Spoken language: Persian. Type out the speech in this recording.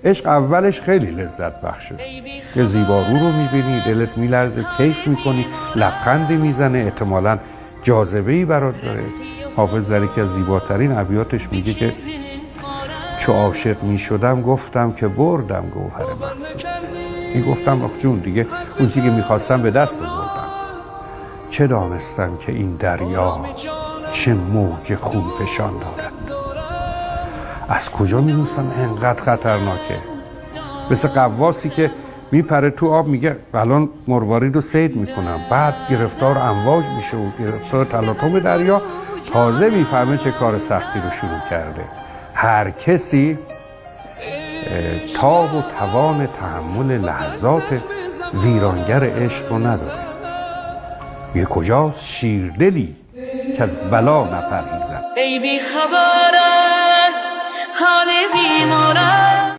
عشق اولش خیلی لذت بخشه، یه زیبارو رو میبینی دلت میلرزه، کیف میکنی، لبخندی میزنه، احتمالاً جاذبه‌ای برات داره. حافظ در یکی از زیباترین ابیاتش میگه که چو عاشق میشدم گفتم که بردم گوهر مقصود. این گفتم آخ جون دیگه اون چیزی که میخواستم به دست آوردم. چه دانستم که این دریا چه موج خون فشان دارد. از کجا میدونستم انقدر خطرناکه؟ مثل قواسی که میپره تو آب میگه الان مروارید رو صید میکنم، بعد گرفتار امواج میشه و گرفتار تلاطم دریا، تازه میفهمه چه کار سختی رو شروع کرده. هر کسی تاب و توان تحمل لحظات ویرانگر عشق رو نداره. یه کجاست شیردلی که از بلا نپرهیزد. ای بی خبر از حال بیمارم